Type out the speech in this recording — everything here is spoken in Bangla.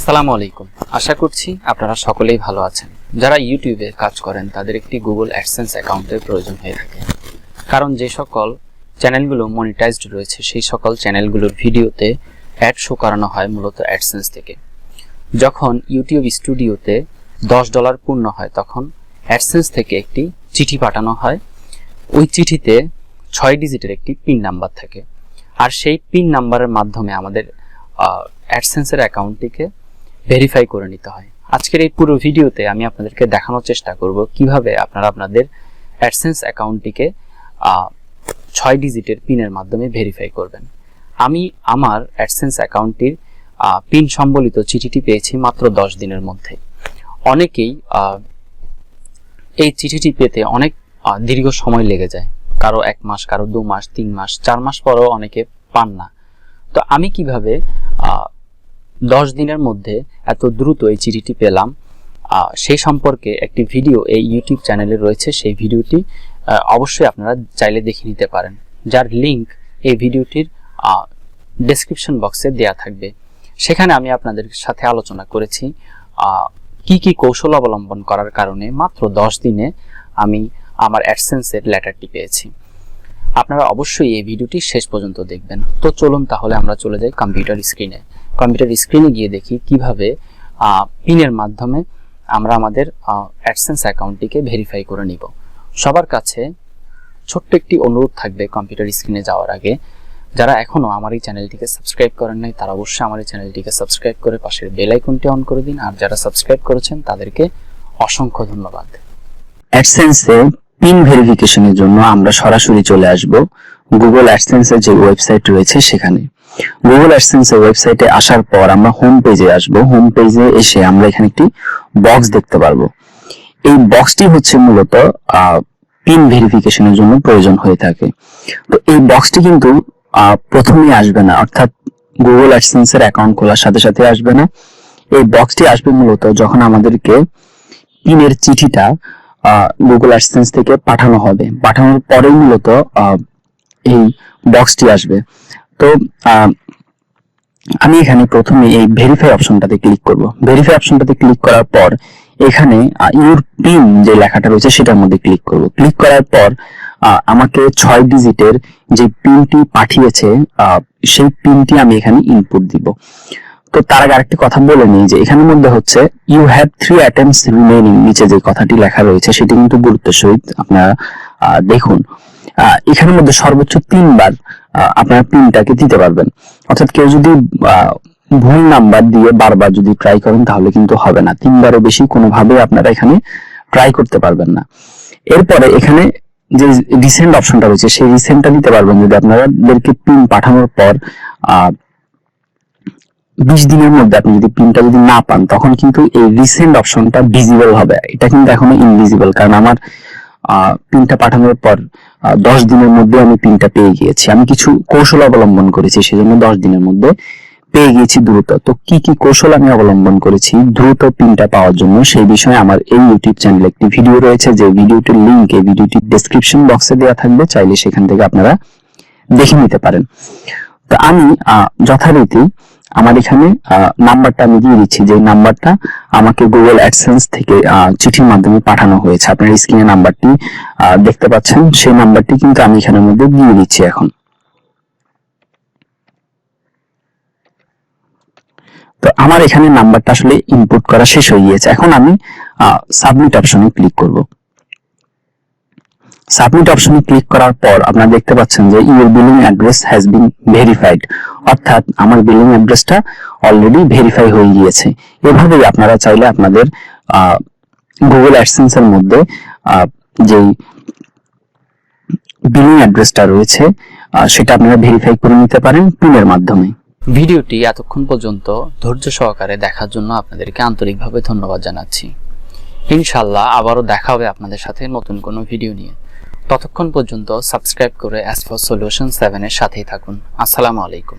আসসালামু আলাইকুম। আশা করছি আপনারা সকলেই ভালো আছেন। যারা ইউটিউবে কাজ করেন তাদের একটি গুগল অ্যাডসেন্স অ্যাকাউন্টের প্রয়োজন হয়ে থাকে, কারণ যে সকল চ্যানেলগুলো মনিটাইজড রয়েছে সেই সকল চ্যানেলগুলোর ভিডিওতে অ্যাড শো করানো হয় মূলত অ্যাডসেন্স থেকে। যখন ইউটিউব স্টুডিওতে $10 পূর্ণ হয় তখন অ্যাডসেন্স থেকে একটি চিঠি পাঠানো হয়। ওই চিঠিতে 6 ডিজিটের একটি পিন নাম্বার থাকে, আর সেই পিন নাম্বারের মাধ্যমে আমাদের অ্যাডসেন্সের অ্যাকাউন্টটিকে ভেরিফাই করে নিতে হয়। আজকের এই পুরো ভিডিওতে আমি আপনাদেরকে দেখানোর চেষ্টা করব কিভাবে আপনারা আপনাদের অ্যাডসেন্স অ্যাকাউন্টটিকে 6 ডিজিটের পিনের মাধ্যমে ভেরিফাই করবেন। আমি আমার অ্যাডসেন্স অ্যাকাউন্টটির পিন সম্বলিত চিঠিটি পেয়েছি মাত্র 10 দিনের মধ্যে। অনেকেই এই চিঠিটি পেতে অনেক দীর্ঘ সময় লেগে যায়, কারো 1 মাস, কারো 2 মাস, 3 মাস, 4 মাস পরেও অনেকে পান না। তো আমি কিভাবে 10 দিনের মধ্যে এত দ্রুত এই চিঠিটি পেলাম সেই সম্পর্কে একটি ভিডিও এই ইউটিউব চ্যানেলে রয়েছে। সেই ভিডিওটি অবশ্যই আপনারা চাইলে দেখে নিতে পারেন, যার লিংক এই ভিডিওটির ডেসক্রিপশন বক্সে দেয়া থাকবে। সেখানে আমি আপনাদের সাথে আলোচনা করেছি কি কি কৌশল অবলম্বন করার কারণে মাত্র 10 দিনে আমি আমার অ্যাডসেন্সের লেটারটি পেয়েছি। আপনারা অবশ্যই এই ভিডিওটি শেষ পর্যন্ত দেখবেন। তো চলুন তাহলে আমরা চলে যাই কম্পিউটার স্ক্রিনে। কম্পিউটার স্ক্রিনে গিয়ে দেখি কিভাবে পিনের মাধ্যমে আমরা আমাদের অ্যাডসেন্স অ্যাকাউন্টটিকে ভেরিফাই করে নিব। সবার কাছে ছোট্ট একটি অনুরোধ থাকবে কম্পিউটার স্ক্রিনে যাওয়ার আগে, যারা এখনো আমার এই চ্যানেলটিকে সাবস্ক্রাইব করেন নাই তারা অবশ্যই আমার এই চ্যানেলটিকে সাবস্ক্রাইব করে পাশের বেল আইকনটি অন করে দিন, আর যারা সাবস্ক্রাইব করেছেন তাদেরকে অসংখ্য ধন্যবাদ। অ্যাডসেন্সে পিন ভেরিফিকেশনের জন্য আমরা সরাসরি চলে আসব গুগল অ্যাডসেন্সের যে ওয়েবসাইট রয়েছে সেখানে। গুগল অ্যাডসেন্সের ওয়েবসাইটে আসার পর আমরা হোম পেজে আসব। হোম পেজে এসে আমরা এখানে একটি বক্স দেখতে পারবো। এই বক্সটি হচ্ছে মূলত পিন ভেরিফিকেশনের জন্য প্রয়োজন হয়ে থাকে। তো এই বক্সটি কিন্তু প্রথমেই আসবে না, অর্থাৎ গুগল অ্যাডসেন্সের অ্যাকাউন্ট খোলার সাথে সাথে আসবে না। এই বক্সটি আসবে মূলত যখন আমাদেরকে পিনের চিঠিটা গুগল অ্যাডসেন্স থেকে পাঠানো হবে। পাঠানোর পরেই মূলত এই বক্সটি আসবে। তো আমি এখানে প্রথমে এই ভেরিফাই অপশনটাতে ক্লিক করব। ভেরিফাই অপশনটাতে ক্লিক করার পর এখানে ইউর পিন যে লেখাটা রয়েছে সেটার মধ্যে ক্লিক করব। ক্লিক করার পর আমাকে 6 ডিজিটের যে পিনটি পাঠিয়েছে সেই পিনটি আমি এখানে ইনপুট দিব। তো তার আগে আরেকটি কথা বলে নিই যে এখানের মধ্যে হচ্ছে ইউ হ্যাভ 3 অ্যাটেম্পটস রিমেইনিং, নিচে যে কথাটি লেখা রয়েছে সেটি কিন্তু গুরুত্বের সহিত আপনারা দেখুন। এখানের মধ্যে সর্বোচ্চ 3 বার আপনারা পিনটাকে দিতে পারবেন, অর্থাৎ কেউ যদি ভুল নাম্বার দিয়ে বারবার যদি ট্রাই করেন তাহলে কিন্তু হবে না। 3 বারের বেশি কোনোভাবে আপনারা এখানে ট্রাই করতে পারবেন না। এরপরে এখানে যে রিসেন্ট অপশনটা রয়েছে সেই রিসেন্টটা দিতে পারবেন যদি আপনাদেরকে পিন পাঠানোর পর 20 দিনের মধ্যে আপনি যদি পিনটা যদি না পান তখন কিন্তু এই রিসেন্ট অপশনটা ভিজিবল হবে। এটা কিন্তু এখনো ইনভিজিবল, কারণ আমার পিনটা পাঠানোর পর 10 দিনের মধ্যে আমি পিনটা পেয়ে গিয়েছি। আমি কিছু কৌশল অবলম্বন করেছি, সেজন্য 10 দিনের মধ্যে পেয়ে গিয়েছি দ্রুত। তো কি কি কৌশল আমি অবলম্বন করেছি দ্রুত পিনটা পাওয়ার জন্য সেই বিষয়ে আমার এই ইউটিউব চ্যানেলে একটি ভিডিও রয়েছে, যে ভিডিওটির লিংক এই ভিডিওটির ডেসক্রিপশন বক্সে দেওয়া থাকবে, চাইলে সেখান থেকে আপনারা দেখে নিতে পারেন। তো আমি যথারীতি আমার এখানে নাম্বারটা আমি দিয়ে দিচ্ছি, যে নাম্বারটা আমাকে গুগল অ্যাডসেন্স থেকে চিঠির মাধ্যমে পাঠানো হয়েছে। আপনারা স্ক্রিনে নাম্বারটি দেখতে পাচ্ছেন, সেই নাম্বারটি কিন্তু আমি এখানের মধ্যে দিয়ে দিচ্ছি। এখন তো আমার এখানে নাম্বারটা আসলে ইনপুট করা শেষ হয়ে গিয়েছে। এখন আমি সাবমিট অপশনে ক্লিক করব। সাবমিট অপশনে ক্লিক করার পর আপনারা দেখতে পাচ্ছেন যে your billing address has been verified, অর্থাৎ আমার বিলিং অ্যাড্রেসটা অলরেডি ভেরিফাই হয়ে গিয়েছে। এভাবেই আপনারা চাইলে আপনাদের গুগল অ্যাডসেন্স এর মধ্যে যে বিলিং অ্যাড্রেসটা রয়েছে সেটা আপনারা ভেরিফাই করে নিতে পারেন পিনের মাধ্যমে। ভিডিওটি এতক্ষণ পর্যন্ত ধৈর্য সহকারে দেখার জন্য আপনাদেরকে আন্তরিকভাবে ধন্যবাদ জানাচ্ছি। ইনশাআল্লাহ আবারও দেখা হবে আপনাদের সাথে নতুন কোনো ভিডিও নিয়ে। ততক্ষণ পর্যন্ত সাবস্ক্রাইব করে অ্যাজ ফর সলিউশন 7 এর সাথেই থাকুন। আসসালামু আলাইকুম।